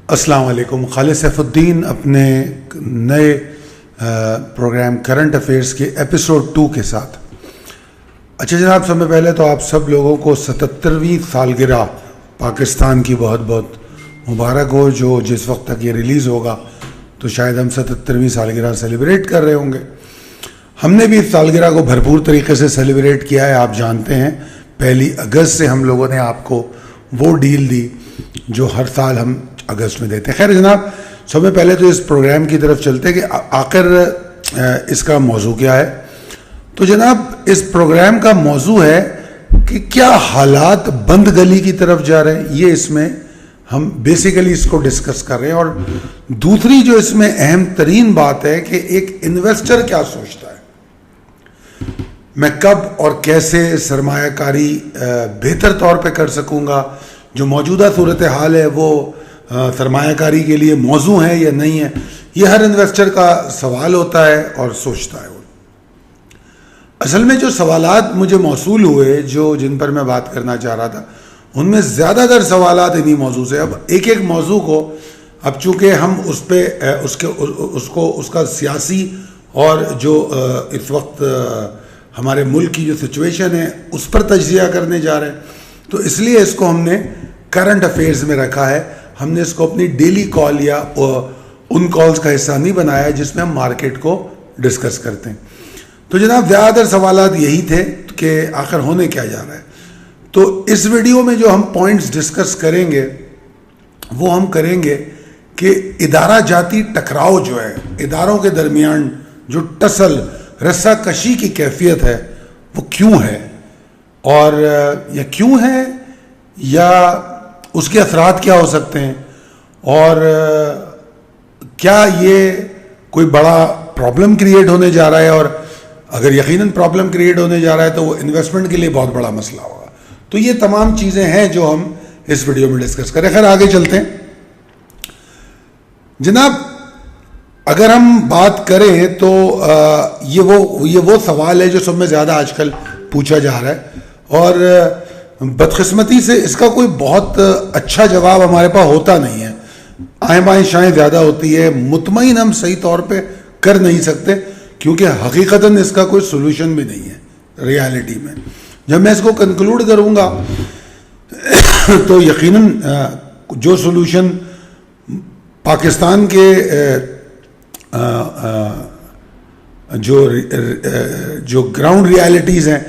السلام علیکم. خالد سیف الدین اپنے نئے پروگرام کرنٹ افیئرس کے ایپیسوڈ 2 کے ساتھ. اچھا جناب، سب سے پہلے تو آپ سب لوگوں کو 77ویں سالگرہ پاکستان کی بہت بہت مبارک ہو. جو جس وقت تک یہ ریلیز ہوگا تو شاید ہم 77ویں سالگرہ سیلیبریٹ کر رہے ہوں گے. ہم نے بھی اس سالگرہ کو بھرپور طریقے سے سیلیبریٹ کیا ہے. آپ جانتے ہیں 1 اگست سے ہم لوگوں نے آپ کو وہ ڈیل دی جو ہر سال ہم اگست میں دیتے ہیں. خیر جناب، سب سے پہلے تو اس پروگرام کی طرف چلتے کہ آخر اس کا موضوع کیا ہے. تو جناب، اس پروگرام کا موضوع ہے کہ کیا حالات بند گلی کی طرف جا رہے ہیں. یہ اس میں ہم بیسیکلی اس کو ڈسکس کر رہے ہیں. اور دوسری جو اس میں اہم ترین بات ہے کہ ایک انویسٹر کیا سوچتا ہے، میں کب اور کیسے سرمایہ کاری بہتر طور پہ کر سکوں گا. جو موجودہ صورتحال ہے وہ سرمایہ کاری کے لیے موزوں ہے یا نہیں ہے، یہ ہر انویسٹر کا سوال ہوتا ہے اور سوچتا ہے. اصل میں جو سوالات مجھے موصول ہوئے جن پر میں بات کرنا چاہ رہا تھا، ان میں زیادہ تر سوالات انہی موضوع سے. اب ایک موضوع کو اب چونکہ ہم اس پہ اس کا سیاسی اور جو اس وقت ہمارے ملک کی جو سچویشن ہے اس پر تجزیہ کرنے جا رہے ہیں، تو اس لیے اس کو ہم نے کرنٹ افیئرز میں رکھا ہے. ہم نے اس کو اپنی ڈیلی کال یا ان کالز کا حصہ نہیں بنایا جس میں ہم مارکیٹ کو ڈسکس کرتے ہیں. تو جناب، زیادہ تر سوالات یہی تھے کہ آخر ہونے کیا جا رہا ہے. تو اس ویڈیو میں جو ہم پوائنٹس ڈسکس کریں گے وہ ہم کریں گے کہ ادارہ جاتی ٹکراؤ جو ہے، اداروں کے درمیان جو ٹسل رسہ کشی کی کیفیت ہے وہ کیوں ہے، اور یا کیوں ہے، یا اس کے اثرات کیا ہو سکتے ہیں، اور کیا یہ کوئی بڑا پرابلم کریٹ ہونے جا رہا ہے، اور اگر یقیناً پرابلم کریٹ ہونے جا رہا ہے تو وہ انویسٹمنٹ کے لیے بہت بڑا مسئلہ ہوگا. تو یہ تمام چیزیں ہیں جو ہم اس ویڈیو میں ڈسکس کریں. خیر آگے چلتے ہیں. جناب، اگر ہم بات کریں تو یہ وہ سوال ہے جو سب میں زیادہ آج کل پوچھا جا رہا ہے، اور بدقسمتی سے اس کا کوئی بہت اچھا جواب ہمارے پاس ہوتا نہیں ہے. آئیں بائیں شائیں زیادہ ہوتی ہے. مطمئن ہم صحیح طور پہ کر نہیں سکتے کیونکہ حقیقتاً اس کا کوئی سولوشن بھی نہیں ہے ریالٹی میں. جب میں اس کو کنکلوڈ کروں گا تو یقیناً جو سولوشن پاکستان کے جو گراؤنڈ ریالٹیز ہیں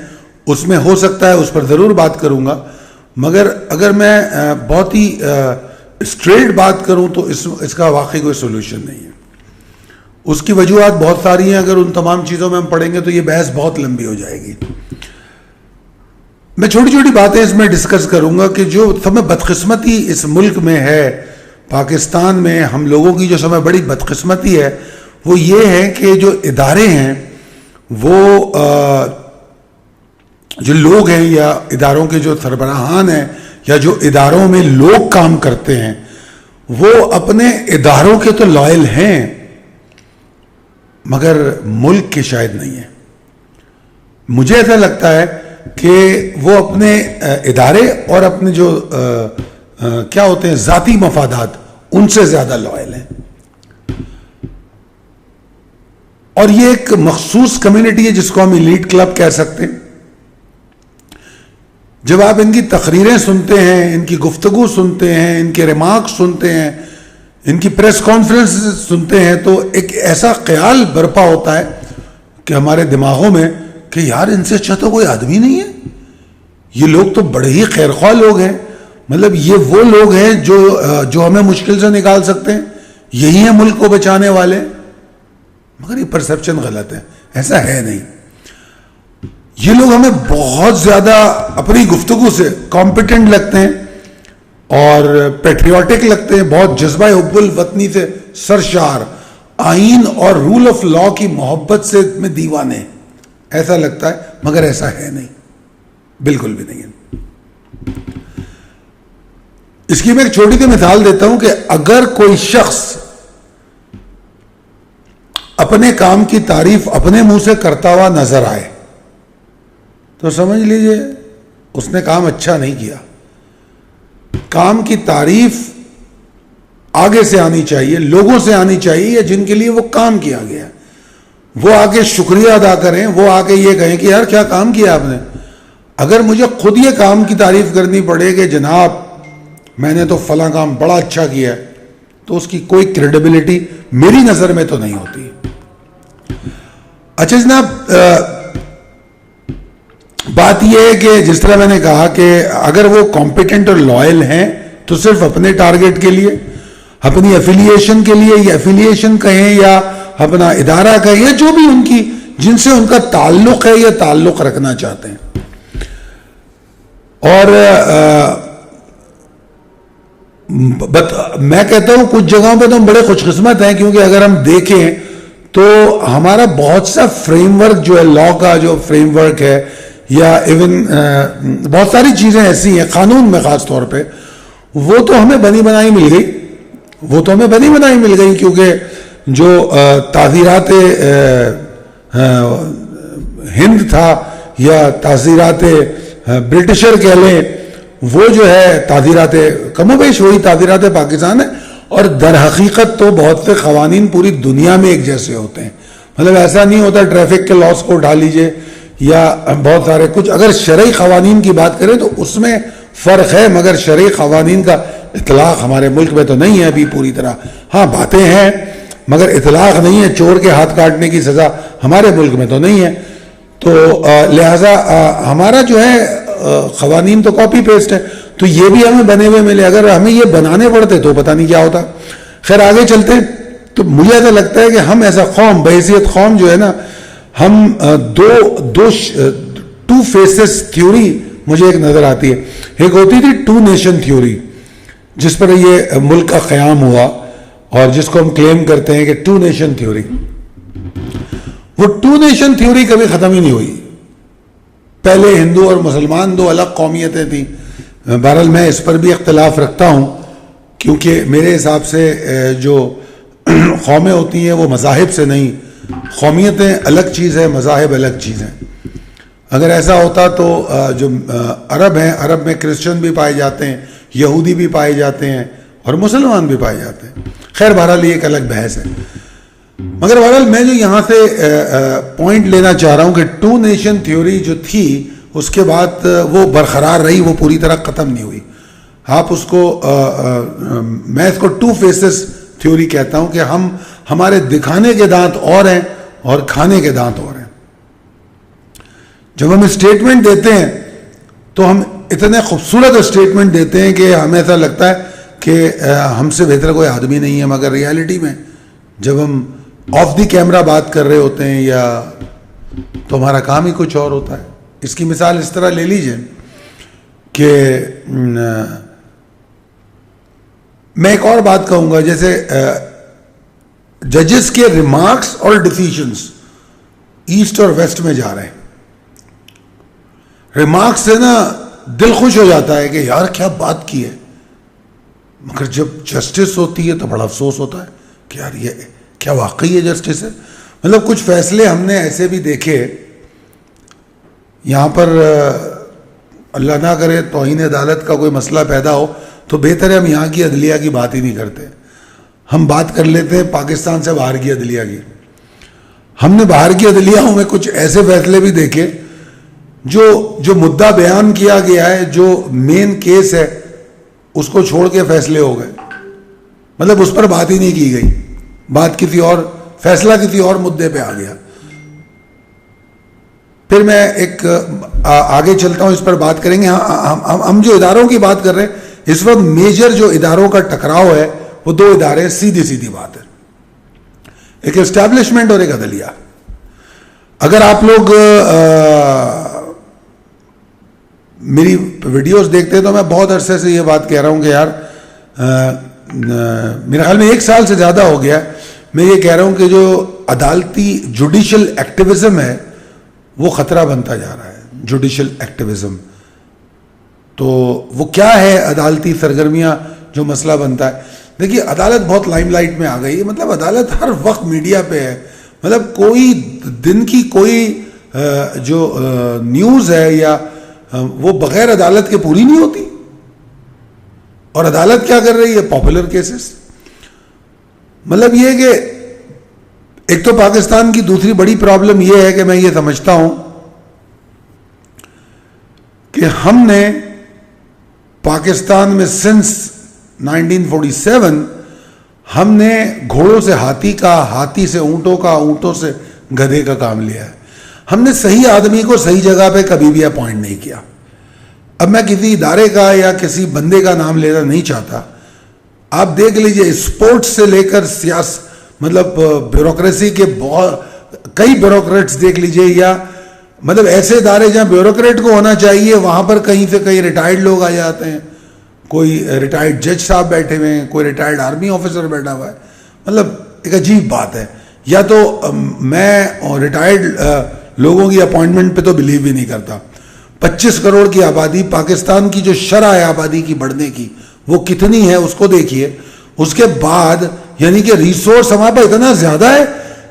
اس میں ہو سکتا ہے اس پر ضرور بات کروں گا. مگر اگر میں بہت ہی اسٹریٹ بات کروں تو اس کا واقعی کوئی سولوشن نہیں ہے. اس کی وجوہات بہت ساری ہیں. اگر ان تمام چیزوں میں ہم پڑھیں گے تو یہ بحث بہت لمبی ہو جائے گی. میں چھوٹی چھوٹی باتیں اس میں ڈسکس کروں گا کہ جو سب میں بدقسمتی اس ملک میں ہے، پاکستان میں ہم لوگوں کی جو سب میں بڑی بدقسمتی ہے وہ یہ ہے کہ جو ادارے ہیں، وہ جو لوگ ہیں یا اداروں کے جو سربراہان ہیں یا جو اداروں میں لوگ کام کرتے ہیں، وہ اپنے اداروں کے تو لائل ہیں مگر ملک کے شاید نہیں ہیں. مجھے ایسا لگتا ہے کہ وہ اپنے ادارے اور اپنے جو کیا ہوتے ہیں ذاتی مفادات ان سے زیادہ لائل ہیں. اور یہ ایک مخصوص کمیونٹی ہے جس کو ہم ایلیٹ کلب کہہ سکتے ہیں. جب آپ ان کی تقریریں سنتے ہیں، ان کی گفتگو سنتے ہیں، ان کے ریمارک سنتے ہیں، ان کی پریس کانفرنس سنتے ہیں، تو ایک ایسا خیال برپا ہوتا ہے کہ ہمارے دماغوں میں کہ یار ان سے اچھا تو کوئی آدمی نہیں ہے. یہ لوگ تو بڑے ہی خیرخواہ لوگ ہیں. مطلب یہ وہ لوگ ہیں جو ہمیں مشکل سے نکال سکتے ہیں. یہی ہیں ملک کو بچانے والے. مگر یہ پرسپشن غلط ہے، ایسا ہے نہیں. یہ لوگ ہمیں بہت زیادہ اپنی گفتگو سے کمپیٹنٹ لگتے ہیں اور پیٹریوٹک لگتے ہیں، بہت جذبہ حب الوطنی سے سرشار، آئین اور رول آف لا کی محبت سے میں دیوانے ایسا لگتا ہے. مگر ایسا ہے نہیں، بالکل بھی نہیں ہے. اس کی میں ایک چھوٹی سی مثال دیتا ہوں کہ اگر کوئی شخص اپنے کام کی تعریف اپنے منہ سے کرتا ہوا نظر آئے تو سمجھ لیجئے اس نے کام اچھا نہیں کیا. کام کی تعریف آگے سے آنی چاہیے, لوگوں سے آنی چاہیے, یا جن کے لیے وہ کام کیا گیا ہے وہ آ کے شکریہ ادا کریں, وہ آ کے یہ کہیں کہ یار کیا کام کیا آپ نے. اگر مجھے خود یہ کام کی تعریف کرنی پڑے کہ جناب میں نے تو فلاں کام بڑا اچھا کیا ہے, تو اس کی کوئی کریڈیبلٹی میری نظر میں تو نہیں ہوتی. اچھا جناب, بات یہ ہے کہ جس طرح میں نے کہا کہ اگر وہ کمپیٹنٹ اور لائل ہیں تو صرف اپنے ٹارگٹ کے لیے, اپنی ایفیلیشن کے لیے, یا ایفیلیشن کہیں یا اپنا ادارہ کہیں, یا جو بھی ان کی جن سے ان کا تعلق ہے یا تعلق رکھنا چاہتے ہیں. اور میں کہتا ہوں کچھ جگہوں پہ تو ہم بڑے خوش قسمت ہیں, کیونکہ اگر ہم دیکھیں تو ہمارا بہت سا فریم ورک جو ہے, لا کا جو فریم ورک ہے, یا ایون بہت ساری چیزیں ایسی ہیں قانون میں خاص طور پہ, وہ تو ہمیں بنی بنائی مل گئی, کیونکہ جو تعزیرات ہند تھا یا تعزیرات برٹشر کہہ لیں, وہ جو ہے تعزیرات کم و بیش وہی تعزیرات پاکستان ہے. اور در حقیقت تو بہت سے قوانین پوری دنیا میں ایک جیسے ہوتے ہیں, مطلب ایسا نہیں ہوتا ٹریفک کے لاس کو اٹھا لیجئے یا بہت سارے کچھ. اگر شرعی قوانین کی بات کریں تو اس میں فرق ہے, مگر شرعی قوانین کا اطلاق ہمارے ملک میں تو نہیں ہے ابھی پوری طرح. ہاں باتیں ہیں مگر اطلاق نہیں ہے. چور کے ہاتھ کاٹنے کی سزا ہمارے ملک میں تو نہیں ہے, تو لہٰذا ہمارا جو ہے قوانین تو کاپی پیسٹ ہے. تو یہ بھی ہمیں بنے ہوئے ملے, اگر ہمیں یہ بنانے پڑتے تو پتہ نہیں کیا ہوتا. خیر آگے چلتے ہیں. تو مجھے ایسا لگتا ہے کہ ہم ایسا قوم, بحیثیت قوم جو ہے نا, ہم ٹو فیسز تھیوری مجھے ایک نظر آتی ہے. ایک ہوتی تھی ٹو نیشن تھیوری, جس پر یہ ملک کا قیام ہوا, اور جس کو ہم کلیم کرتے ہیں کہ ٹو نیشن تھیوری. وہ ٹو نیشن تھیوری کبھی ختم ہی نہیں ہوئی. پہلے ہندو اور مسلمان دو الگ قومیتیں تھیں. بہرحال میں اس پر بھی اختلاف رکھتا ہوں, کیونکہ میرے حساب سے جو قومیں ہوتی ہیں وہ مذاہب سے نہیں, قومیتیں الگ چیز ہے, مذاہب الگ چیز ہیں. اگر ایسا ہوتا تو جو عرب ہیں, عرب میں کرسچن بھی پائے جاتے ہیں, یہودی بھی پائے جاتے ہیں, اور مسلمان بھی پائے جاتے ہیں. خیر بہرحال یہ ایک الگ بحث ہے. مگر بہرحال میں جو یہاں سے پوائنٹ لینا چاہ رہا ہوں کہ ٹو نیشن تھیوری جو تھی اس کے بعد وہ برقرار رہی, وہ پوری طرح ختم نہیں ہوئی. آپ اس کو میں اس کو ٹو فیسز تھیوری کہتا ہوں کہ ہمارے دکھانے کے دانت اور ہیں اور کھانے کے دانت اور ہیں. جب ہم اسٹیٹمنٹ دیتے ہیں تو ہم اتنے خوبصورت اسٹیٹمنٹ دیتے ہیں کہ ہمیں ایسا لگتا ہے کہ ہم سے بہتر کوئی آدمی نہیں ہے, مگر ریالٹی میں جب ہم آف دی کیمرہ بات کر رہے ہوتے ہیں یا تو ہمارا کام ہی کچھ اور ہوتا ہے. اس کی مثال اس طرح لے لیجئے کہ میں ایک اور بات کہوں گا, جیسے ججز کے ریمارکس اور ڈیسیژنز ایسٹ اور ویسٹ میں جا رہے ہیں. ریمارکس سے نا دل خوش ہو جاتا ہے کہ یار کیا بات کی ہے, مگر جب جسٹس ہوتی ہے تو بڑا افسوس ہوتا ہے کہ یار یہ کیا واقعی یہ جسٹس ہے. مطلب کچھ فیصلے ہم نے ایسے بھی دیکھے یہاں پر, اللہ نہ کرے توہین عدالت کا کوئی مسئلہ پیدا ہو تو بہتر ہے ہم یہاں کی عدلیہ کی بات ہی نہیں کرتے, ہم بات کر لیتے ہیں پاکستان سے باہر کی عدلیہ کی. ہم نے باہر کی عدلیہوں میں کچھ ایسے فیصلے بھی دیکھے جو مدعا بیان کیا گیا ہے, جو مین کیس ہے, اس کو چھوڑ کے فیصلے ہو گئے. مطلب اس پر بات ہی نہیں کی گئی, بات کسی اور, فیصلہ کسی اور مدعے پہ آ گیا. پھر میں ایک آگے چلتا ہوں, اس پر بات کریں گے. ہم جو اداروں کی بات کر رہے ہیں اس وقت میجر جو اداروں کا ٹکراؤ ہے وہ دو ادارے ہیں, سیدھی بات ہے, ایک اسٹیبلشمنٹ اور ایک عدلیہ. اگر آپ لوگ میری ویڈیوز دیکھتے ہیں تو میں بہت عرصے سے یہ بات کہہ رہا ہوں کہ یار میرے خیال میں 1 سال سے زیادہ ہو گیا میں یہ کہہ رہا ہوں کہ جو عدالتی جوڈیشل ایکٹیویزم ہے وہ خطرہ بنتا جا رہا ہے. جوڈیشل ایکٹیویزم تو وہ کیا ہے, عدالتی سرگرمیاں جو مسئلہ بنتا ہے. دیکھیے عدالت بہت لائم لائٹ میں آ گئی ہے, مطلب عدالت ہر وقت میڈیا پہ ہے. مطلب کوئی دن کی کوئی جو نیوز ہے یا وہ بغیر عدالت کے پوری نہیں ہوتی. اور عدالت کیا کر رہی ہے, پاپولر کیسز. مطلب یہ کہ ایک تو پاکستان کی دوسری بڑی پرابلم یہ ہے کہ میں یہ سمجھتا ہوں کہ ہم نے پاکستان میں سنس 1947 ہم نے گھوڑوں سے ہاتھی کا، ہاتھی سے اونٹوں کا، اونٹوں سے گدھے کا کام لیا ہے. ہم نے صحیح آدمی کو صحیح جگہ پہ کبھی بھی اپوائنٹ نہیں کیا. اب میں کسی ادارے کا یا کسی بندے کا نام لینا نہیں چاہتا. آپ دیکھ لیجئے اسپورٹس سے لے کر سیاست، مطلب بیوروکریسی کے بہت کئی بیوروکریٹس دیکھ لیجئے، یا مطلب ایسے ادارے جہاں بیوروکریٹ کو ہونا چاہیے وہاں پر کہیں سے کہیں ریٹائرڈ لوگ آ جاتے ہیں. کوئی ریٹائرڈ جج صاحب بیٹھے ہوئے ہیں، کوئی ریٹائرڈ آرمی آفیسر بیٹھا ہوا ہے. مطلب ایک عجیب بات ہے. یا تو میں ریٹائرڈ لوگوں کی اپوائنٹمنٹ پہ تو بلیو ہی نہیں کرتا. 25 کروڑ کی آبادی، پاکستان کی جو شرح ہے آبادی کی بڑھنے کی وہ کتنی ہے اس کو دیکھیے. اس کے بعد یعنی کہ ریسورس ہمارے پاس اتنا زیادہ ہے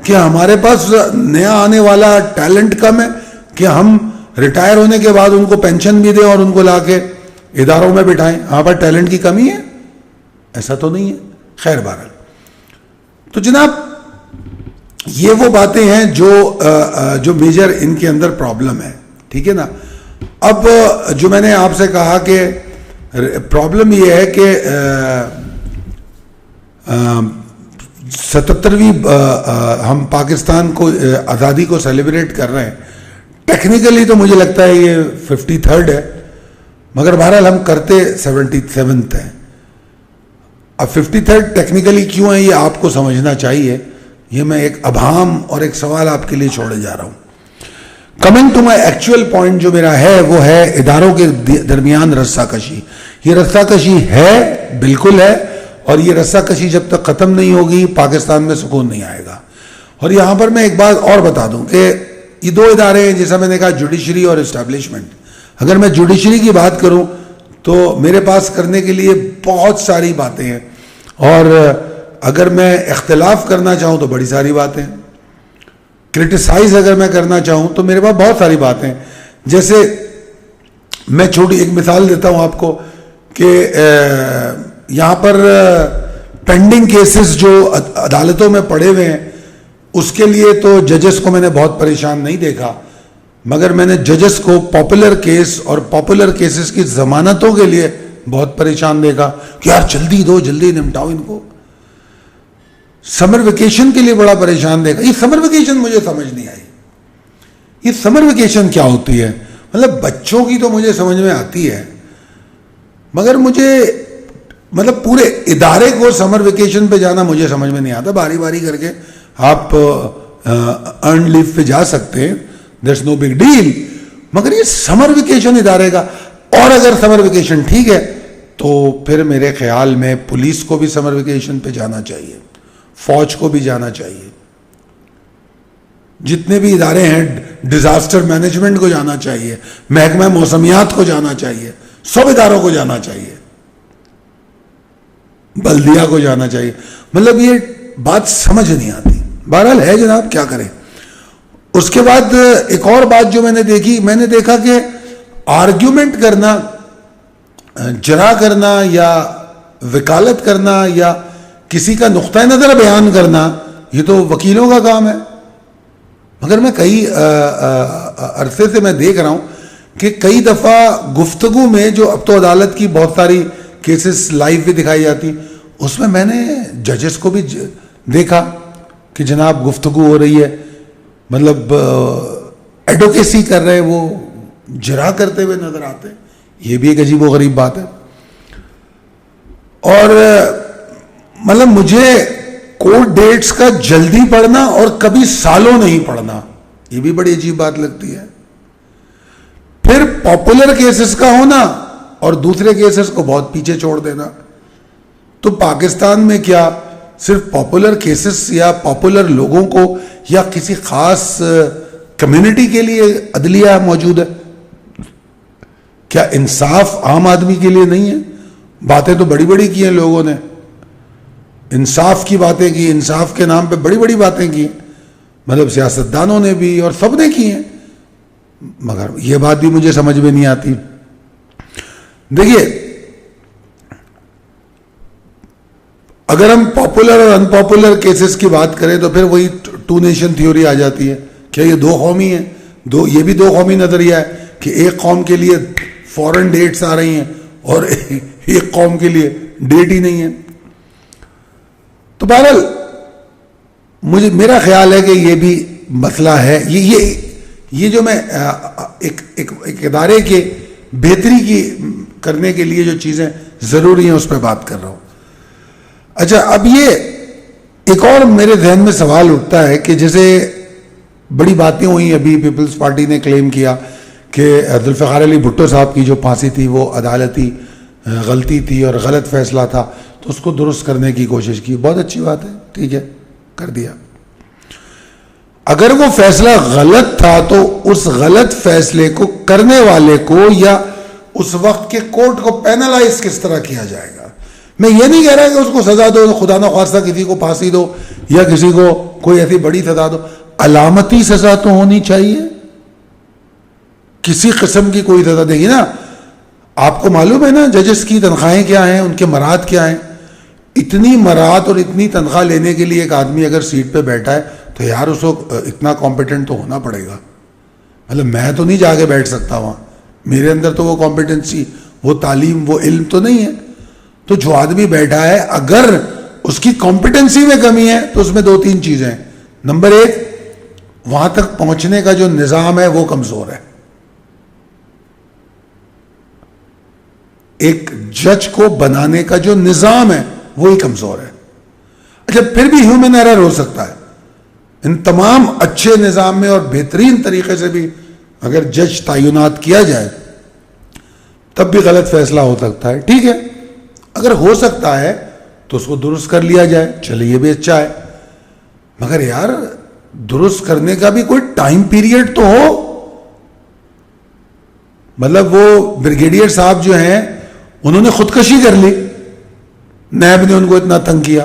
کہ ہمارے پاس نیا آنے والا ٹیلنٹ کم ہے کہ ہم ریٹائر ہونے کے بعد ان کو پینشن بھی دیں اور ان کو لا کے اداروں میں بٹھائیں. ہمارے پاس ٹیلنٹ کی کمی ہے؟ ایسا تو نہیں ہے. خیر بہرحال، تو جناب یہ وہ باتیں ہیں جو میجر ان کے اندر پرابلم ہے. ٹھیک ہے نا. اب جو میں نے آپ سے کہا کہ پرابلم یہ ہے کہ 77ویں ہم پاکستان کو آزادی کو سیلیبریٹ کر رہے ہیں. ٹیکنیکلی تو مجھے لگتا ہے یہ 53rd ہے، مگر بہرحال ہم کرتے 77th ہیں. اب 53rd ٹیکنیکلی کیوں ہے یہ آپ کو سمجھنا چاہیے. یہ میں ایک ابہام اور ایک سوال آپ کے لیے چھوڑے جا رہا ہوں. Coming to my actual point جو میرا ہے وہ ہے اداروں کے درمیان رسہ کشی. یہ رسہ کشی ہے، بالکل ہے، اور یہ رسہ کشی جب تک ختم نہیں ہوگی پاکستان میں سکون نہیں آئے گا. اور یہاں پر میں ایک بات اور بتا دوں کہ یہ دو ادارے ہیں جیسا میں نے کہا، جوڈیشری اور اسٹیبلشمنٹ. اگر میں جوڈیشری کی بات کروں تو میرے پاس کرنے کے لیے بہت ساری باتیں ہیں، اور اگر میں اختلاف کرنا چاہوں تو بڑی ساری باتیں، کرٹیسائز اگر میں کرنا چاہوں تو میرے پاس بہت ساری باتیں. جیسے میں چھوٹی ایک مثال دیتا ہوں آپ کو کہ یہاں پر پینڈنگ کیسز جو عدالتوں میں پڑے ہوئے ہیں اس کے لیے تو ججز کو میں نے بہت پریشان نہیں دیکھا، مگر میں نے ججز کو پاپولر کیس اور پاپولر کیسز کی ضمانتوں کے لیے بہت پریشان دیکھا کہ یار جلدی دو، جلدی نمٹاؤ ان کو. سمر ویکیشن کے لیے بڑا پریشان دیکھا. یہ سمر ویکیشن مجھے سمجھ نہیں آئی. یہ سمر ویکیشن کیا ہوتی ہے؟ مطلب بچوں کی تو مجھے سمجھ میں آتی ہے، مگر مجھے مطلب پورے ادارے کو سمر ویکیشن پہ جانا مجھے سمجھ میں نہیں آتا. باری باری کر کے آپ ارن لیو پہ جا سکتے ہیں، دیٹس نو بگ ڈیل، مگر یہ سمر ویکیشن ادارے کا. اور اگر سمر ویکیشن ٹھیک ہے تو پھر میرے خیال میں پولیس کو بھی سمر ویکیشن پہ جانا چاہیے، فوج کو بھی جانا چاہیے، جتنے بھی ادارے ہیں ڈیزاسٹر مینجمنٹ کو جانا چاہیے، محکمہ موسمیات کو جانا چاہیے، سب اداروں کو جانا چاہیے، بلدیہ کو جانا چاہیے. مطلب یہ بات سمجھ نہیں آتی. بہرحال ہے جناب، کیا کریں. اس کے بعد ایک اور بات جو میں نے دیکھی، میں نے دیکھا کہ آرگیومنٹ کرنا، جرا کرنا یا وکالت کرنا یا کسی کا نقطۂ نظر بیان کرنا یہ تو وکیلوں کا کام ہے. مگر میں کئی عرصے سے میں دیکھ رہا ہوں کہ کئی دفعہ گفتگو میں، جو اب تو عدالت کی بہت ساری کیسز لائیو بھی دکھائی جاتی، اس میں نے ججز کو بھی دیکھا کہ جناب گفتگو ہو رہی ہے، مطلب ایڈوکیسی کر رہے، وہ جرا کرتے ہوئے نظر آتے. یہ بھی ایک عجیب و غریب بات ہے. اور مطلب مجھے کورٹ ڈیٹس کا جلدی پڑھنا اور کبھی سالوں نہیں پڑھنا، یہ بھی بڑی عجیب بات لگتی ہے. پھر پاپولر کیسز کا ہونا اور دوسرے کیسز کو بہت پیچھے چھوڑ دینا. تو پاکستان میں کیا صرف پاپولر کیسز یا پاپولر لوگوں کو یا کسی خاص کمیونٹی کے لیے عدلیہ موجود ہے؟ کیا انصاف عام آدمی کے لیے نہیں ہے؟ باتیں تو بڑی بڑی کی ہیں لوگوں نے، انصاف کی باتیں کی، انصاف کے نام پہ بڑی بڑی باتیں کی، مطلب سیاستدانوں نے بھی اور سب نے کی ہیں، مگر یہ بات بھی مجھے سمجھ میں نہیں آتی. دیکھیے اگر ہم پاپولر اور ان پاپولر کیسز کی بات کریں تو پھر وہی ٹو نیشن تھیوری آ جاتی ہے. کیا یہ دو قومی ہیں؟ یہ بھی دو قومی نظریہ ہے کہ ایک قوم کے لیے فورن ڈیٹس آ رہی ہیں اور ایک قوم کے لیے ڈیٹ ہی نہیں ہے. تو بہرحال میرا خیال ہے کہ یہ بھی مسئلہ ہے. یہ جو میں ایک ادارے کے بہتری کی کرنے کے لیے جو چیزیں ضروری ہیں اس پہ بات کر رہا ہوں. اچھا, اب یہ ایک اور میرے ذہن میں سوال اٹھتا ہے کہ جیسے بڑی باتیں ہوئی ابھی, پیپلز پارٹی نے کلیم کیا کہ ذوالفقار علی بھٹو صاحب کی جو پھانسی تھی وہ عدالتی غلطی تھی اور غلط فیصلہ تھا, تو اس کو درست کرنے کی کوشش کی. بہت اچھی بات ہے, ٹھیک ہے, کر دیا. اگر وہ فیصلہ غلط تھا تو اس غلط فیصلے کو کرنے والے کو یا اس وقت کے کورٹ کو پینلائز کس طرح کیا جائے گا؟ میں یہ نہیں کہہ رہا کہ اس کو سزا دو, خدا نخواستہ کسی کو پھانسی دو یا کسی کو کوئی ایسی بڑی سزا دو. علامتی سزا تو ہونی چاہیے, کسی قسم کی کوئی سزا دے گی نا. آپ کو معلوم ہے نا ججز کی تنخواہیں کیا ہیں, ان کے مراد کیا ہیں. اتنی مراد اور اتنی تنخواہ لینے کے لیے ایک آدمی اگر سیٹ پہ بیٹھا ہے تو یار اس کو اتنا کمپیٹنٹ تو ہونا پڑے گا. مطلب میں تو نہیں جا کے بیٹھ سکتا وہاں, میرے اندر تو وہ کمپیٹنسی, وہ تعلیم, وہ علم تو نہیں ہے. تو جو آدمی بیٹھا ہے اگر اس کی کمپیٹنسی میں کمی ہے تو اس میں دو تین چیزیں ہیں. نمبر ایک, وہاں تک پہنچنے کا جو نظام ہے وہ کمزور ہے. ایک جج کو بنانے کا جو نظام ہے وہی کمزور ہے. اچھا, پھر بھی ہیومن ایرر ہو سکتا ہے. ان تمام اچھے نظام میں اور بہترین طریقے سے بھی اگر جج تعینات کیا جائے تب بھی غلط فیصلہ ہو سکتا ہے. ٹھیک ہے, اگر ہو سکتا ہے تو اس کو درست کر لیا جائے, چلے یہ بھی اچھا ہے. مگر یار درست کرنے کا بھی کوئی ٹائم پیریڈ تو ہو. مطلب وہ بریگیڈیئر صاحب جو ہیں انہوں نے خودکشی کر لی, نیب نے ان کو اتنا تنگ کیا.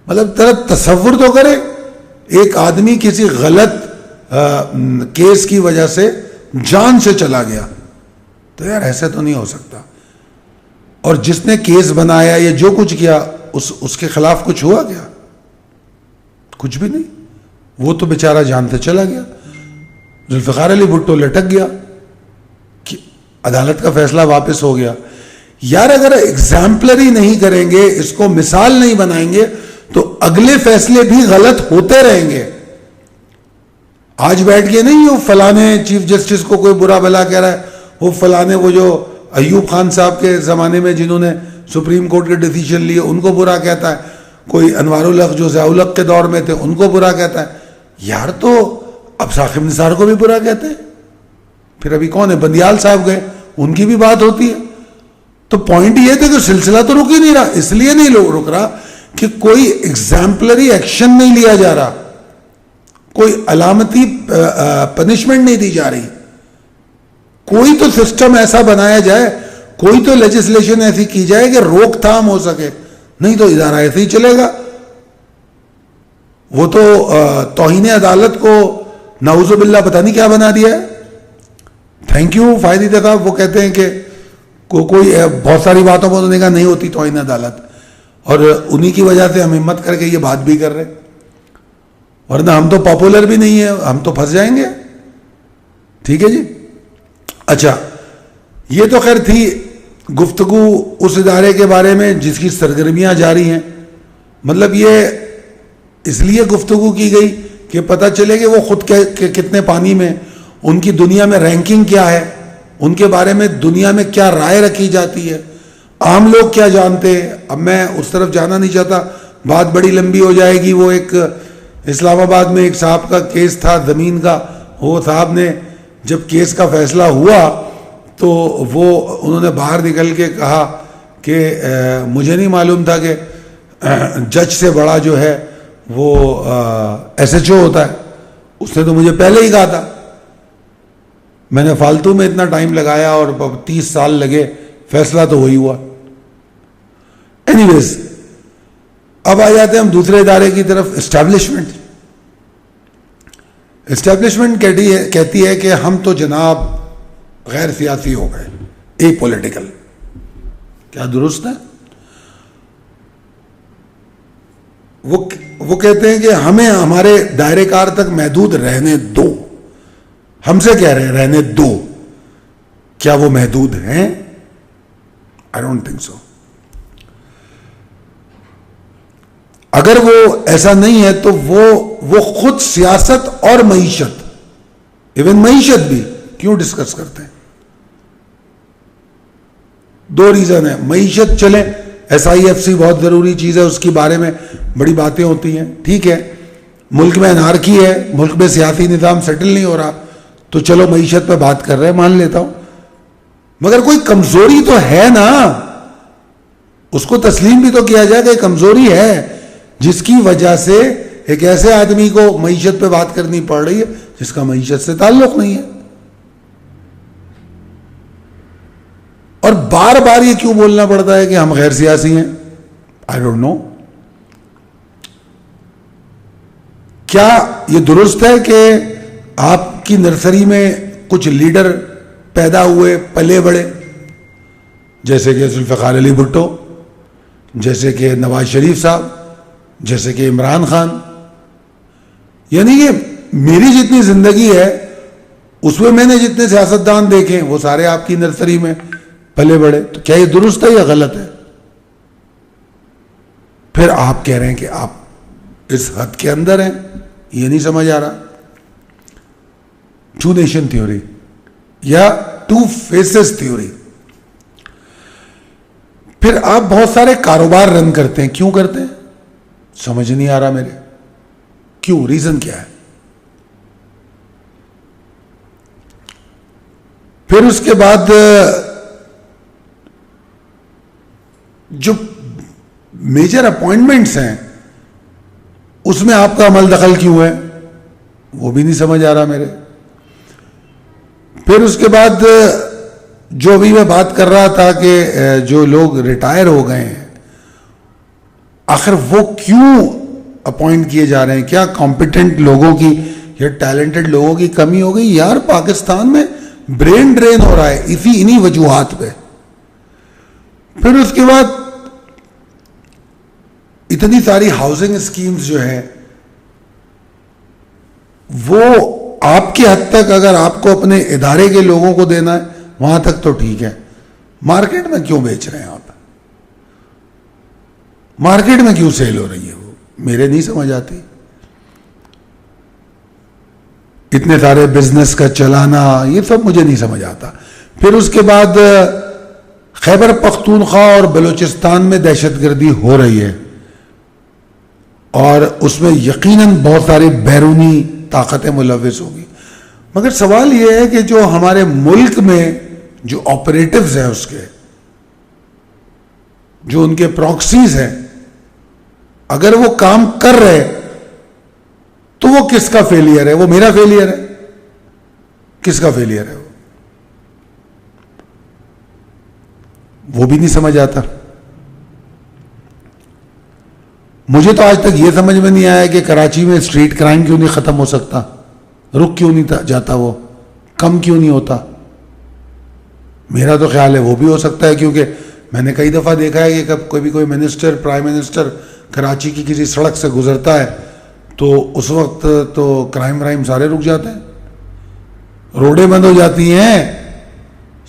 مطلب ذرا تصور تو کرے, ایک آدمی کسی غلط کیس کی وجہ سے جان سے چلا گیا, تو یار ایسا تو نہیں ہو سکتا. اور جس نے کیس بنایا یا جو کچھ کیا اس کے خلاف کچھ ہوا کیا؟ کچھ بھی نہیں. وہ تو بیچارہ جان سے چلا گیا. ذوالفقار علی بھٹو لٹک گیا, کہ عدالت کا فیصلہ واپس ہو گیا. یار اگر ایگزامپلری نہیں کریں گے, اس کو مثال نہیں بنائیں گے, تو اگلے فیصلے بھی غلط ہوتے رہیں گے. آج بیٹھ کے نہیں وہ فلانے چیف جسٹس کو کوئی برا بھلا کہہ رہا ہے, وہ فلانے وہ جو ایوب خان صاحب کے زمانے میں جنہوں نے سپریم کورٹ کے ڈیسیجن لیے ان کو برا کہتا ہے, کوئی انوار الحق جو ضیاء الحق کے دور میں تھے ان کو برا کہتا ہے. یار تو اب ثاقب نثار کو بھی برا کہتے ہیں. پھر ابھی کون ہے, بندیال صاحب گئے, ان کی بھی بات ہوتی ہے. تو پوائنٹ یہ تھا کہ سلسلہ تو رک ہی نہیں رہا. اس لیے نہیں رک رہا کہ کوئی ایگزامپلری ایکشن نہیں لیا جا رہا, کوئی علامتی پنشمنٹ نہیں دی جا رہی. کوئی تو سسٹم ایسا بنایا جائے, کوئی تو لیجسلیشن ایسی کی جائے کہ روک تھام ہو سکے. نہیں تو ادارہ ایسے ہی چلے گا. وہ تو توہین عدالت کو نعوذ باللہ پتہ نہیں کیا بنا دیا ہے. تھینک یو فائدی صاحب, وہ کہتے ہیں کہ کوئی بہت ساری باتوں پر انہوں نے کہا نہیں ہوتی توہین عدالت, اور انہی کی وجہ سے ہم ہمت کر کے یہ بات بھی کر رہے ہیں. ورنہ ہم تو پاپولر بھی نہیں ہیں, ہم تو پھنس جائیں گے. ٹھیک ہے جی. اچھا, یہ تو خیر تھی گفتگو اس ادارے کے بارے میں جس کی سرگرمیاں جاری ہیں. مطلب یہ اس لیے گفتگو کی گئی کہ پتہ چلے کہ وہ خود کتنے پانی میں, ان کی دنیا میں رینکنگ کیا ہے, ان کے بارے میں دنیا میں کیا رائے رکھی جاتی ہے, عام لوگ کیا جانتے ہیں. اب میں اس طرف جانا نہیں چاہتا, بات بڑی لمبی ہو جائے گی. وہ ایک اسلام آباد میں ایک صاحب کا کیس تھا زمین کا, وہ صاحب نے جب کیس کا فیصلہ ہوا تو وہ انہوں نے باہر نکل کے کہا کہ مجھے نہیں معلوم تھا کہ جج سے بڑا جو ہے وہ ایس ایچ او ہوتا ہے. اس نے تو مجھے پہلے ہی کہا تھا. میں نے فالتو میں اتنا ٹائم لگایا اور 30 سال لگے, فیصلہ تو وہی ہوا. اینی ویز, اب آ جاتے ہیں ہم دوسرے ادارے کی طرف, اسٹیبلشمنٹ. اسٹیبلشمنٹ کہتی ہے کہ ہم تو جناب غیر سیاسی ہو گئے, اے پولیٹیکل. کیا درست ہے؟ وہ کہتے ہیں کہ ہمیں ہمارے دائرے کار تک محدود رہنے دو. ہم سے کہہ رہے ہیں رہنے دو. کیا وہ محدود ہیں؟ I don't think so. اگر وہ ایسا نہیں ہے تو وہ خود سیاست اور معیشت، ایون معیشت بھی کیوں ڈسکس کرتے ہیں؟ دو ریزن ہے. معیشت چلیں، SIFC بہت ضروری چیز ہے، اس کے بارے میں بڑی باتیں ہوتی ہیں، ٹھیک ہے. ملک میں انارکی ہے، ملک میں سیاسی نظام سیٹل نہیں ہو رہا، تو چلو معیشت پہ بات کر رہے ہیں، مان لیتا ہوں. مگر کوئی کمزوری تو ہے نا، اس کو تسلیم بھی تو کیا جائے کہ کمزوری ہے جس کی وجہ سے ایک ایسے آدمی کو معیشت پہ بات کرنی پڑ رہی ہے جس کا معیشت سے تعلق نہیں ہے. اور بار بار یہ کیوں بولنا پڑتا ہے کہ ہم غیر سیاسی ہیں؟ I don't know. کیا یہ درست ہے کہ آپ کی نرسری میں کچھ لیڈر پیدا ہوئے، پلے بڑے، جیسے کہ ذوالفقار علی بھٹو، جیسے کہ نواز شریف صاحب، جیسے کہ عمران خان؟ یعنی کہ میری جتنی زندگی ہے اس میں نے جتنے سیاستدان دیکھے وہ سارے آپ کی نرسری میں پلے بڑے. تو کیا یہ درست ہے یا غلط ہے؟ پھر آپ کہہ رہے ہیں کہ آپ اس حد کے اندر ہیں، یہ نہیں سمجھ آ رہا. ٹو نیشن تھیوری یا ٹو فیسز تھیوری. پھر آپ بہت سارے کاروبار رن کرتے ہیں، کیوں کرتے ہیں؟ سمجھ نہیں آ رہا میرے. کیوں؟ ریزن کیا ہے؟ پھر اس کے بعد جو میجر اپوائنٹمنٹس ہیں اس میں آپ کا عمل دخل کیوں ہے؟ وہ بھی نہیں سمجھ آ رہا میرے. پھر اس کے بعد جو بھی میں بات کر رہا تھا کہ جو لوگ ریٹائر ہو گئے ہیں آخر وہ کیوں اپوائنٹ کیے جا رہے ہیں؟ کیا کمپیٹنٹ لوگوں کی یا ٹیلنٹڈ لوگوں کی کمی ہو گئی؟ یار پاکستان میں برین ڈرین ہو رہا ہے انہی وجوہات پہ. پھر اس کے بعد اتنی ساری ہاؤسنگ اسکیمز جو ہیں وہ آپ کی حد تک اگر آپ کو اپنے ادارے کے لوگوں کو دینا ہے وہاں تک تو ٹھیک ہے، مارکیٹ میں کیوں بیچ رہے ہیں آپ؟ مارکیٹ میں کیوں سیل ہو رہی ہے؟ وہ میرے نہیں سمجھ آتی. اتنے سارے بزنس کا چلانا یہ سب مجھے نہیں سمجھ آتا. پھر اس کے بعد خیبر پختونخوا اور بلوچستان میں دہشت گردی ہو رہی ہے اور اس میں یقیناً بہت ساری بیرونی طاقتیں ملوث ہوگی. مگر سوال یہ ہے کہ جو ہمارے ملک میں جو آپریٹوز ہیں اس کے جو ان کے پراکسیز ہیں اگر وہ کام کر رہے تو وہ کس کا فیلئر ہے؟ وہ میرا فیلئر ہے؟ کس کا فیلئر ہے؟ وہ بھی نہیں سمجھ آتا. مجھے تو آج تک یہ سمجھ میں نہیں آیا کہ کراچی میں اسٹریٹ کرائم کیوں نہیں ختم ہو سکتا، رک کیوں نہیں جاتا، وہ کم کیوں نہیں ہوتا. میرا تو خیال ہے وہ بھی ہو سکتا ہے، کیونکہ میں نے کئی دفعہ دیکھا ہے کہ کب کوئی منسٹر، پرائم منسٹر کراچی کی کسی سڑک سے گزرتا ہے تو اس وقت تو کرائم سارے رک جاتے ہیں، روڈیں بند ہو جاتی ہیں،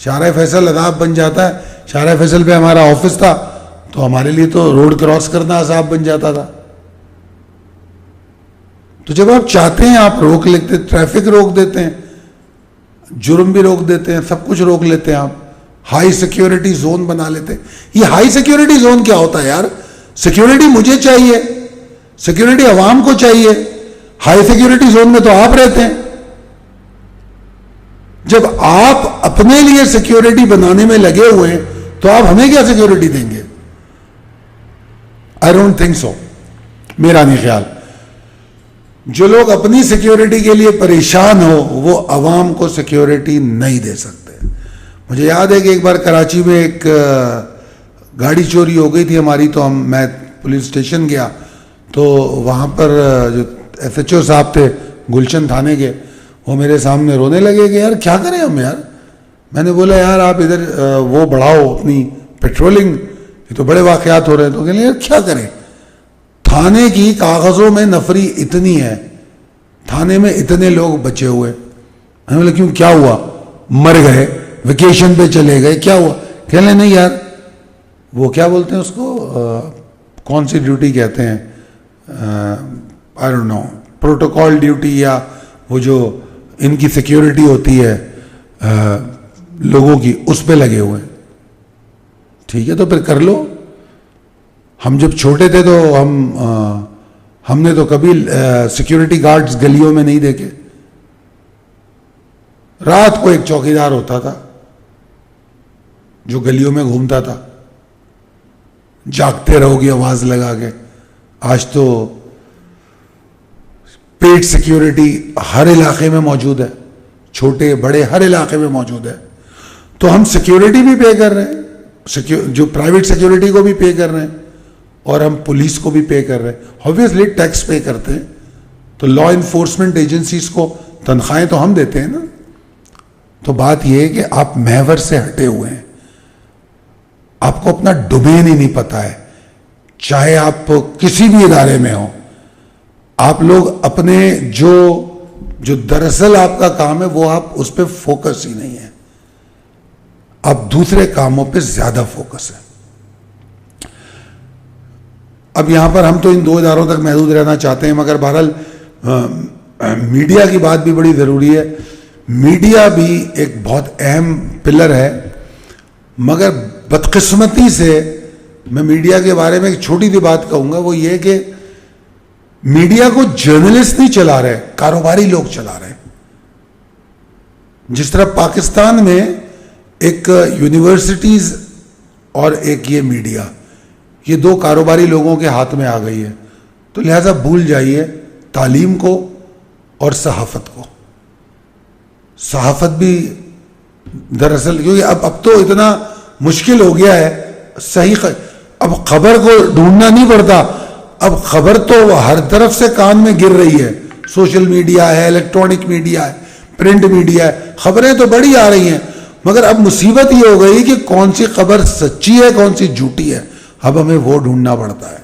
شارع فیصل عذاب بن جاتا ہے. شارع فیصل پہ ہمارا آفس تھا تو ہمارے لیے تو روڈ کراس کرنا عذاب بن جاتا تھا. تو جب آپ چاہتے ہیں آپ روک لیتے، ٹریفک روک دیتے ہیں، جرم بھی روک دیتے ہیں، سب کچھ روک لیتے ہیں. آپ ہائی سیکیورٹی زون بنا لیتے ہیں. یہ ہائی سیکیورٹی زون کیا ہوتا ہے یار؟ سیکیورٹی مجھے چاہیے، سیکیورٹی عوام کو چاہیے. ہائی سیکیورٹی زون میں تو آپ رہتے ہیں. جب آپ اپنے لیے سیکیورٹی بنانے میں لگے ہوئے ہیں تو آپ ہمیں کیا سیکیورٹی دیں گے؟ I don't think so. میرا نہیں خیال. جو لوگ اپنی سیکیورٹی کے لیے پریشان ہو وہ عوام کو سیکیورٹی نہیں دے سکتے. مجھے یاد ہے کہ ایک بار کراچی میں ایک گاڑی چوری ہو گئی تھی ہماری، تو میں پولیس اسٹیشن گیا تو وہاں پر جو SHO صاحب تھے گلشن تھانے کے، وہ میرے سامنے رونے لگے کہ یار کیا کریں ہم یار. میں نے بولا یار آپ ادھر وہ بڑھاؤ اپنی پیٹرولنگ، یہ تو بڑے واقعات ہو رہے ہیں. تو کہنے یار کیا کریں، تھانے کی کاغذوں میں نفری اتنی ہے, تھانے میں اتنے لوگ بچے ہوئے. ہم بولے کیوں, کیا ہوا؟ مر گئے, ویکیشن پہ چلے گئے, کیا ہوا؟ کہہ لیں نہیں یار وہ کیا بولتے ہیں اس کو, کون سی ڈیوٹی کہتے ہیں, I don't know, protocol duty, یا وہ جو ان کی سیکیورٹی ہوتی ہے لوگوں کی, اس پہ لگے ہوئے ہیں. ٹھیک ہے تو پھر کر لو. ہم جب چھوٹے تھے تو ہم نے تو کبھی سیکیورٹی گارڈز گلیوں میں نہیں دیکھے. رات کو ایک چوکیدار ہوتا تھا جو گلیوں میں گھومتا تھا, جاگتے رہو گی آواز لگا کے. آج تو پیڈ سیکیورٹی ہر علاقے میں موجود ہے, چھوٹے بڑے ہر علاقے میں موجود ہے. تو ہم سیکیورٹی بھی پے کر رہے ہیں, جو پرائیویٹ سیکیورٹی کو بھی پے کر رہے ہیں, اور ہم پولیس کو بھی پے کر رہے ہیں. obviously ٹیکس پے کرتے ہیں, تو لا انفورسمنٹ ایجنسیز کو تنخواہیں تو ہم دیتے ہیں نا. تو بات یہ ہے کہ آپ محور سے ہٹے ہوئے ہیں, آپ کو اپنا ڈومین ہی نہیں پتا ہے. چاہے آپ کسی بھی ادارے میں ہوں, آپ لوگ اپنے جو دراصل آپ کا کام ہے وہ آپ اس پہ فوکس ہی نہیں ہے, آپ دوسرے کاموں پہ زیادہ فوکس ہے. اب یہاں پر ہم تو ان 2 اداروں تک محدود رہنا چاہتے ہیں, مگر بہرحال میڈیا کی بات بھی بڑی ضروری ہے. میڈیا بھی ایک بہت اہم پلر ہے, مگر بدقسمتی سے میں میڈیا کے بارے میں ایک چھوٹی سی بات کہوں گا, وہ یہ کہ میڈیا کو جرنلسٹ نہیں چلا رہے, کاروباری لوگ چلا رہے ہیں. جس طرح پاکستان میں ایک یونیورسٹیز اور ایک یہ میڈیا, یہ 2 کاروباری لوگوں کے ہاتھ میں آ گئی ہے. تو لہذا بھول جائیے تعلیم کو اور صحافت کو. صحافت بھی دراصل کیونکہ اب تو اتنا مشکل ہو گیا ہے صحیح, اب خبر کو ڈھونڈنا نہیں پڑتا, اب خبر تو ہر طرف سے کان میں گر رہی ہے. سوشل میڈیا ہے, الیکٹرانک میڈیا ہے, پرنٹ میڈیا ہے, خبریں تو بڑی آ رہی ہیں, مگر اب مصیبت یہ ہو گئی کہ کون سی خبر سچی ہے کون سی جھوٹی ہے, اب ہمیں وہ ڈھونڈنا پڑتا ہے.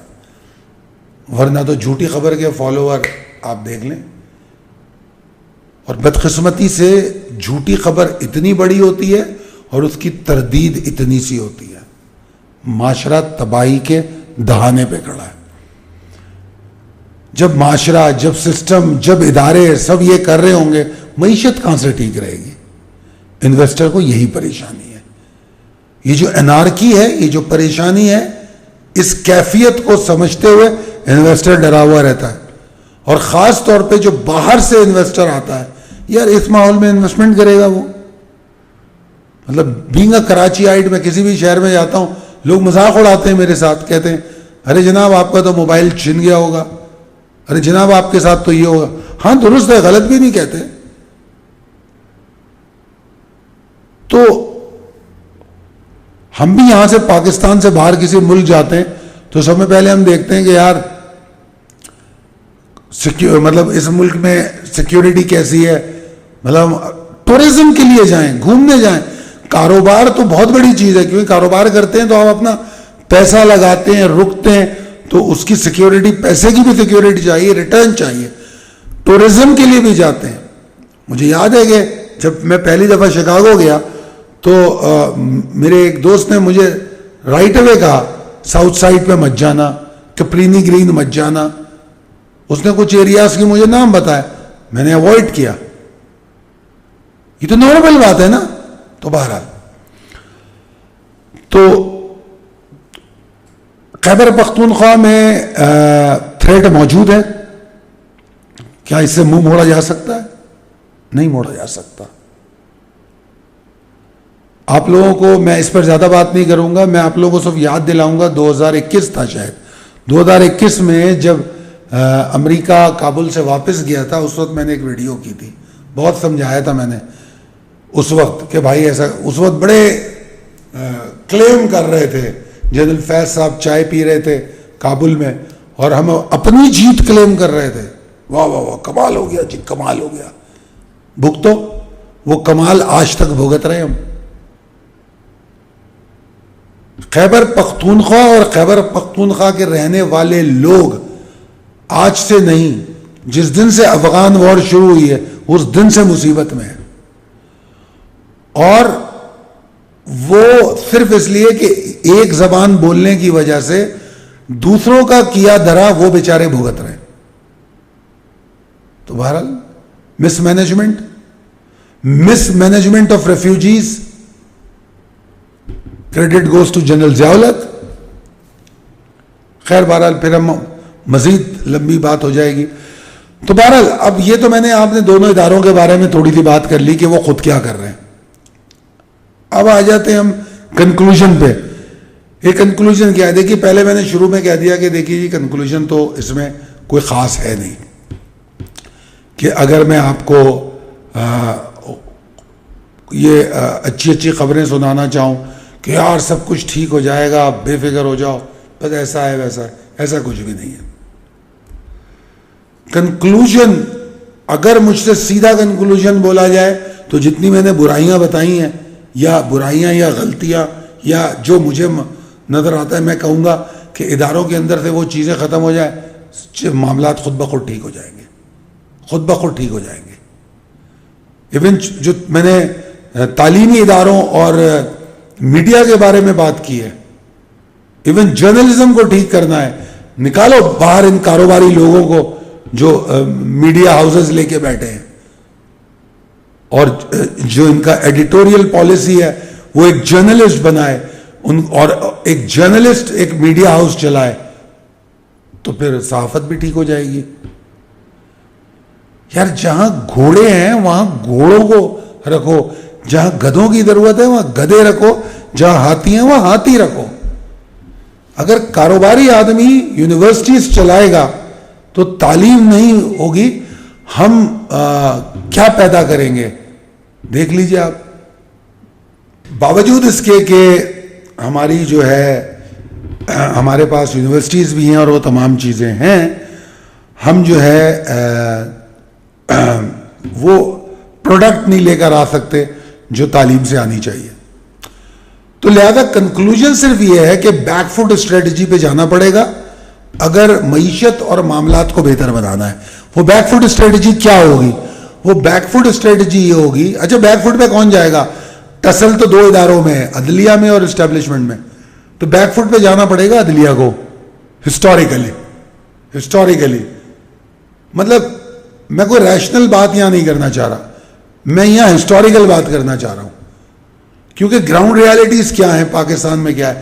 ورنہ تو جھوٹی خبر کے فالوور آپ دیکھ لیں, اور بدقسمتی سے جھوٹی خبر اتنی بڑی ہوتی ہے اور اس کی تردید اتنی سی ہوتی ہے. معاشرہ تباہی کے دہانے پہ کھڑا ہے. جب معاشرہ, جب سسٹم, جب ادارے سب یہ کر رہے ہوں گے, معیشت کہاں سے ٹھیک رہے گی؟ انویسٹر کو یہی پریشانی ہے. یہ جو انارکی ہے, یہ جو پریشانی ہے, اس کیفیت کو سمجھتے ہوئے انویسٹر ڈرا ہوا رہتا ہے. اور خاص طور پہ جو باہر سے انویسٹر آتا ہے, یار اس ماحول میں انویسٹمنٹ کرے گا وہ؟ مطلب بینگ اے کراچی آئٹ, میں کسی بھی شہر میں جاتا ہوں, لوگ مذاق اڑاتے ہیں میرے ساتھ, کہتے ہیں ارے جناب آپ کا تو موبائل چھن گیا ہوگا, ارے جناب آپ کے ساتھ تو یہ ہوگا. ہاں درست ہے, غلط بھی نہیں کہتے. تو ہم بھی یہاں سے پاکستان سے باہر کسی ملک جاتے ہیں تو سب میں پہلے ہم دیکھتے ہیں کہ یار مطلب اس ملک میں سیکیورٹی کیسی ہے. مطلب ٹورزم کے لیے جائیں, گھومنے جائیں. کاروبار تو بہت بڑی چیز ہے, کیونکہ کاروبار کرتے ہیں تو آپ اپنا پیسہ لگاتے ہیں, رکتے ہیں, تو اس کی سیکیورٹی, پیسے کی بھی سیکیورٹی چاہیے, ریٹرن چاہیے. ٹورزم کے لیے بھی جاتے ہیں. مجھے یاد ہے کہ جب میں پہلی دفعہ شکاگو گیا تو میرے ایک دوست نے مجھے رائٹ اوے کہا ساؤتھ سائڈ پہ مت جانا, کپرینی گرین مت جانا. اس نے کچھ ایریاز کی مجھے نام بتایا, میں نے اوائڈ کیا. یہ تو نارمل بات ہے نا. تو بہرحال تو خیبر پختونخوا میں تھریٹ موجود ہے. کیا اس سے منہ موڑا جا سکتا ہے؟ نہیں موڑا جا سکتا. آپ لوگوں کو میں اس پر زیادہ بات نہیں کروں گا, میں آپ لوگوں کو صرف یاد دلاؤں گا 2021 تھا شاید, 2021 میں جب امریکہ کابل سے واپس گیا تھا, اس وقت میں نے ایک ویڈیو کی تھی, بہت سمجھایا تھا میں نے اس وقت کہ بھائی ایسا. اس وقت بڑے کلیم کر رہے تھے, جنرل فیض صاحب چائے پی رہے تھے کابل میں, اور ہم اپنی جیت کلیم کر رہے تھے. واہ واہ واہ, کمال ہو گیا جی, کمال ہو گیا. بھگتو, وہ کمال آج تک بھگت رہے ہم. خیبر پختونخوا اور خیبر پختونخوا کے رہنے والے لوگ آج سے نہیں, جس دن سے افغان وار شروع ہوئی ہے اس دن سے مصیبت میں ہے. اور وہ صرف اس لیے کہ ایک زبان بولنے کی وجہ سے دوسروں کا کیا دھرا وہ بیچارے بھگت رہے. تو بہرحال mismanagement of refugees, credit goes to general Zia ul-Haq. خیر بہرحال پھر ہم مزید لمبی بات ہو جائے گی. تو بہرحال اب یہ تو میں نے آپ نے دونوں اداروں کے بارے میں تھوڑی سی بات کر لی کہ وہ خود کیا کر رہے ہیں. اب آ جاتے ہیں ہم کنکلوژن پہ. یہ کنکلوژن کیا ہے؟ دیکھیے پہلے میں نے شروع میں کہہ دیا کہ دیکھیے جی کنکلوژن تو اس میں کوئی خاص ہے نہیں, کہ اگر میں آپ کو یہ اچھی خبریں سنانا چاہوں کہ یار سب کچھ ٹھیک ہو جائے گا, آپ بے فکر ہو جاؤ, بس ایسا ہے ویسا ہے, ایسا کچھ بھی نہیں ہے. کنکلوژن اگر مجھ سے سیدھا کنکلوژن بولا جائے تو جتنی میں نے برائیاں بتائی ہیں یا برائیاں یا غلطیاں یا جو مجھے نظر آتا ہے, میں کہوں گا کہ اداروں کے اندر سے وہ چیزیں ختم ہو جائیں, معاملات خود بخود ٹھیک ہو جائیں گے, خود بخود ٹھیک ہو جائیں گے. ایون جو میں نے تعلیمی اداروں اور میڈیا کے بارے میں بات کی ہے, ایون جرنلزم کو ٹھیک کرنا ہے, نکالو باہر ان کاروباری لوگوں کو جو میڈیا ہاؤسز لے کے بیٹھے ہیں, اور جو ان کا ایڈیٹوریل پالیسی ہے وہ ایک جرنلسٹ بنائے اور ایک جرنلسٹ ایک میڈیا ہاؤس چلائے, تو پھر صحافت بھی ٹھیک ہو جائے گی. یار جہاں گھوڑے ہیں وہاں گھوڑوں کو رکھو, جہاں گدھوں کی ضرورت ہے وہاں گدھے رکھو, جہاں ہاتھی ہیں وہاں ہاتھی رکھو. اگر کاروباری آدمی یونیورسٹیز چلائے گا تو تعلیم نہیں ہوگی, ہم کیا پیدا کریں گے؟ دیکھ لیجئے آپ. باوجود اس کے کہ ہماری جو ہے ہمارے پاس یونیورسٹیز بھی ہیں اور وہ تمام چیزیں ہیں, ہم جو ہے وہ پروڈکٹ نہیں لے کر آ سکتے جو تعلیم سے آنی چاہیے. تو لہذا کنکلوژن صرف یہ ہے کہ بیک فوٹ اسٹریٹجی پہ جانا پڑے گا اگر معیشت اور معاملات کو بہتر بنانا ہے. وہ بیک فوٹ اسٹریٹجی کیا ہوگی؟ وہ بیک فوٹ اسٹریٹجی یہ ہوگی, اچھا بیک فوٹ پہ کون جائے گا؟ ٹسل تو دو اداروں میں ہے, عدلیہ میں اور اسٹیبلشمنٹ میں. تو بیک فوٹ پہ جانا پڑے گا عدلیہ کو ہسٹوریکلی. مطلب میں کوئی ریشنل بات یہاں نہیں کرنا چاہ رہا, میں یہاں ہسٹوریکل بات کرنا چاہ رہا ہوں, کیونکہ گراؤنڈ ریالٹیز کیا ہیں پاکستان میں کیا ہے.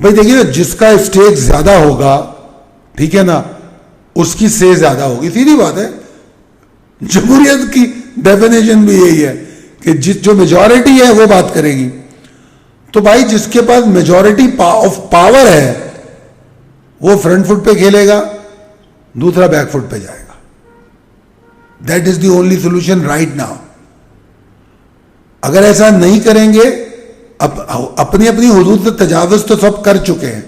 بھائی دیکھیے نا, جس کا اسٹیک زیادہ ہوگا, ٹھیک ہے نا, اس کی سے زیادہ ہوگی. سیدھی بات ہے, جمہوریت کی ڈیفینیشن بھی یہی ہے کہ جو میجورٹی ہے وہ بات کرے گی. تو بھائی جس کے پاس میجورٹی آف پاور ہے وہ فرنٹ فٹ پہ کھیلے گا, دوسرا بیک فٹ پہ جائے گا. That is the only solution right now. اگر ایسا نہیں کریں گے, اپنی اپنی حدود سے تجاوز تو سب کر چکے ہیں,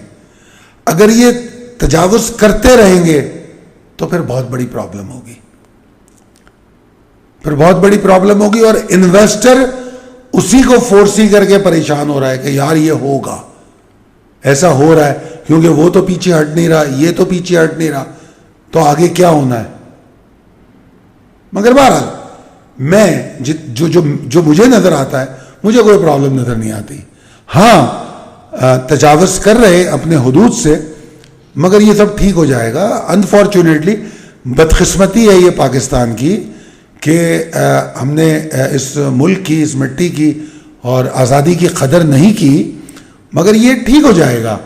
اگر یہ تجاوز کرتے رہیں گے تو پھر بہت بڑی پرابلم ہوگی, اور انویسٹر اسی کو فورسی کر کے پریشان ہو رہا ہے کہ یار یہ ہوگا, ایسا ہو رہا ہے, کیونکہ وہ تو پیچھے ہٹ نہیں رہا, یہ تو پیچھے ہٹ نہیں رہا, تو آگے کیا ہونا ہے. مگر بہرحال میں جو مجھے نظر آتا ہے, مجھے کوئی پرابلم نظر نہیں آتی. ہاں تجاوز کر رہے اپنے حدود سے, مگر یہ سب ٹھیک ہو جائے گا. انفارچونیٹلی بدقسمتی ہے یہ پاکستان کی کہ ہم نے اس ملک کی, اس مٹی کی اور آزادی کی قدر نہیں کی, مگر یہ ٹھیک ہو جائے گا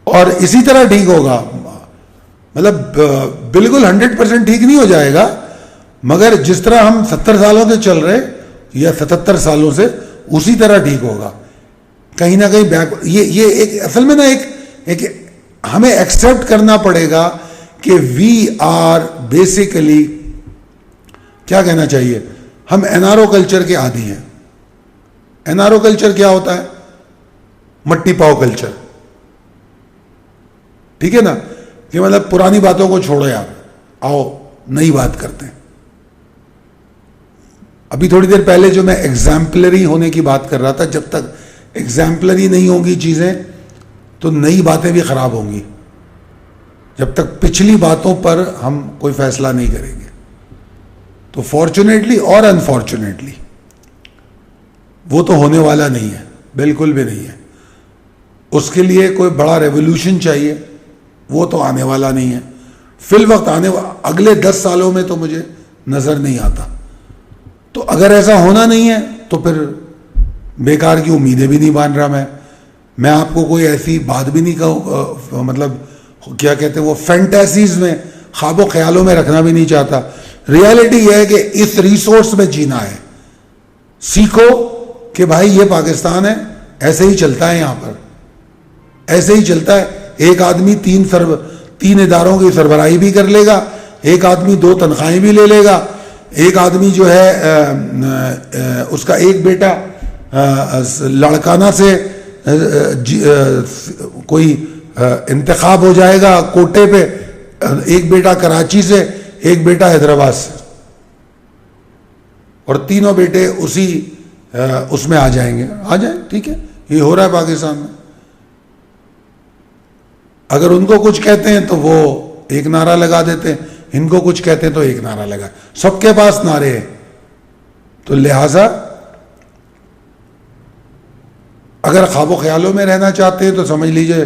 اور اسی طرح ٹھیک ہوگا. مطلب بالکل 100% ٹھیک نہیں ہو جائے گا, مگر جس طرح ہم 70 سالوں سے چل رہے یا 77 سالوں سے, اسی طرح ٹھیک ہوگا. کہیں نہ کہیں یہ ایک اصل میں نا ایک ہمیں ایکسیپٹ کرنا پڑے گا کہ وی آر بیسیکلی, کیا کہنا چاہیے, ہم این آر او کلچر کے عادی ہیں. این آر او کلچر کیا ہوتا ہے؟ مٹی پاؤ کلچر, ٹھیک ہے نا, کہ مطلب پرانی باتوں کو چھوڑو یار, آؤ نئی بات کرتے ہیں. ابھی تھوڑی دیر پہلے جو میں ایگزامپلری ہونے کی بات کر رہا تھا, جب تک ایگزامپلری نہیں ہوں گی چیزیں تو نئی باتیں بھی خراب ہوں گی. جب تک پچھلی باتوں پر ہم کوئی فیصلہ نہیں کریں گے. تو فارچونیٹلی اور انفارچونیٹلی وہ تو ہونے والا نہیں ہے, بالکل بھی نہیں ہے. اس کے لیے کوئی بڑا ریولوشن چاہیے, وہ تو آنے والا نہیں ہے. فی الوقت اگلے 10 سالوں میں تو مجھے نظر نہیں آتا. تو اگر ایسا ہونا نہیں ہے تو پھر بیکار کی امیدیں بھی نہیں باندھ رہا میں آپ کو کوئی ایسی بات بھی نہیں کہوں, مطلب کیا کہتے ہیں وہ فینٹیسیز میں, خواب و خیالوں میں رکھنا بھی نہیں چاہتا. ریالٹی یہ ہے کہ اس ریسورس میں جینا ہے. سیکھو کہ بھائی یہ پاکستان ہے, ایسے ہی چلتا ہے, یہاں پر ایسے ہی چلتا ہے. ایک آدمی 3 اداروں کی سربراہی بھی کر لے گا, ایک آدمی 2 تنخواہیں بھی لے لے گا, ایک آدمی جو ہے اس کا ایک بیٹا لڑکانہ سے کوئی انتخاب ہو جائے گا کوٹے پہ, ایک بیٹا کراچی سے, ایک بیٹا حیدرآباد سے, اور تینوں بیٹے اس میں آ جائیں. ٹھیک ہے, یہ ہو رہا ہے پاکستان میں. اگر ان کو کچھ کہتے ہیں تو وہ ایک نعرہ لگا دیتے ہیں, ان کو کچھ کہتے ہیں تو ایک نعرہ لگا. سب کے پاس نعرے ہیں. تو لہٰذا اگر خواب و خیالوں میں رہنا چاہتے ہیں تو سمجھ لیجئے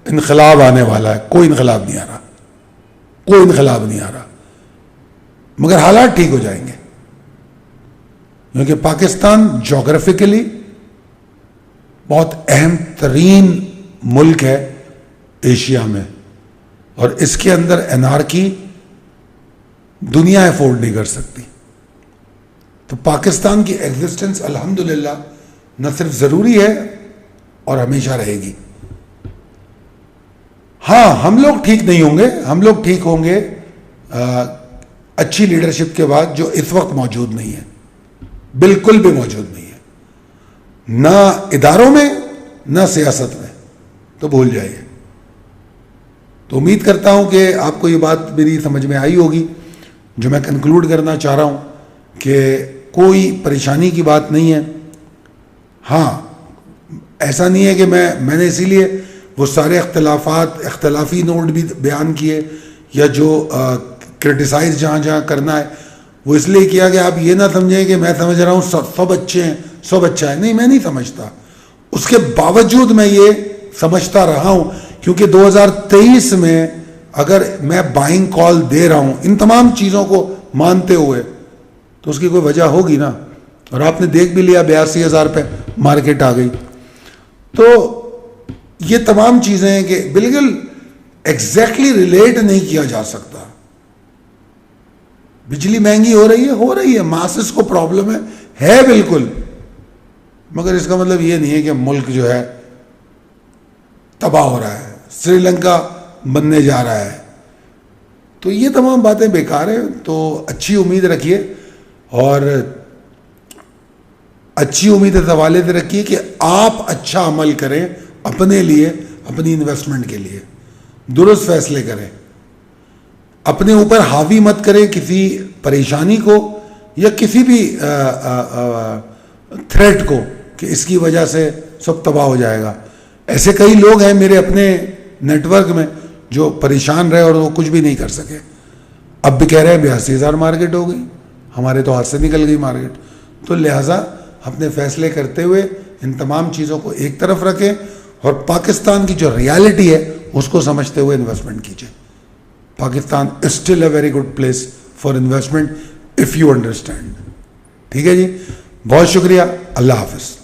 انقلاب آنے والا ہے. کوئی انقلاب نہیں آ رہا, کوئی انقلاب نہیں آ رہا, مگر حالات ٹھیک ہو جائیں گے. کیونکہ پاکستان جغرافیکلی بہت اہم ترین ملک ہے ایشیا میں, اور اس کے اندر انارکی دنیا افورڈ نہیں کر سکتی. تو پاکستان کی ایگزسٹنس الحمدللہ نہ صرف ضروری ہے اور ہمیشہ رہے گی. ہاں, ہم لوگ ٹھیک نہیں ہوں گے, ہم لوگ ٹھیک ہوں گے اچھی لیڈرشپ کے بعد, جو اس وقت موجود نہیں ہے, بالکل بھی موجود نہیں ہے, نہ اداروں میں نہ سیاست میں. تو بھول جائیے. تو امید کرتا ہوں کہ آپ کو یہ بات میری سمجھ میں آئی ہوگی. جو میں کنکلوڈ کرنا چاہ رہا ہوں کہ کوئی پریشانی کی بات نہیں ہے. ہاں, ایسا نہیں ہے کہ میں نے اسی لیے وہ سارے اختلافی نوٹ بھی بیان کیے, یا جو کرٹیسائز جہاں کرنا ہے وہ اس لیے کیا کہ آپ یہ نہ سمجھیں کہ میں سمجھ رہا ہوں سب اچھے ہیں, سب اچھا ہے. نہیں, میں نہیں سمجھتا. اس کے باوجود میں یہ سمجھتا رہا ہوں, کیونکہ 2023 میں اگر میں بائنگ کال دے رہا ہوں ان تمام چیزوں کو مانتے ہوئے, تو اس کی کوئی وجہ ہوگی نا. اور آپ نے دیکھ بھی لیا 82,000 پہ مارکیٹ آ گئی. تو یہ تمام چیزیں ہیں کہ بالکل ایگزیکٹلی ریلیٹ نہیں کیا جا سکتا. بجلی مہنگی ہو رہی ہے, ماسس کو پرابلم ہے بالکل, مگر اس کا مطلب یہ نہیں ہے کہ ملک جو ہے تباہ ہو رہا ہے, سری لنکا بننے جا رہا ہے. تو یہ تمام باتیں بیکار ہیں. تو اچھی امید رکھیے, اور اچھی امید اس حوالے سے رکھیے کہ آپ اچھا عمل کریں اپنے لیے, اپنی انویسٹمنٹ کے لیے, درست فیصلے کریں, اپنے اوپر حاوی مت کریں کسی پریشانی کو یا کسی بھی تھریٹ کو کہ اس کی وجہ سے سب تباہ ہو جائے گا. ایسے کئی لوگ ہیں میرے اپنے نیٹ ورک میں جو پریشان رہے اور وہ کچھ بھی نہیں کر سکے. اب بھی کہہ رہے ہیں 82,000 مارکیٹ ہو گئی, ہمارے تو ہاتھ سے نکل گئی مارکیٹ. تو لہٰذا اپنے فیصلے کرتے ہوئے ان تمام چیزوں کو ایک طرف رکھیں اور پاکستان کی جو ریالٹی ہے اس کو سمجھتے ہوئے انویسٹمنٹ کیجیے. Pakistan is still a very good place for investment if you understand. ٹھیک ہے جی, بہت شکریہ, اللہ حافظ.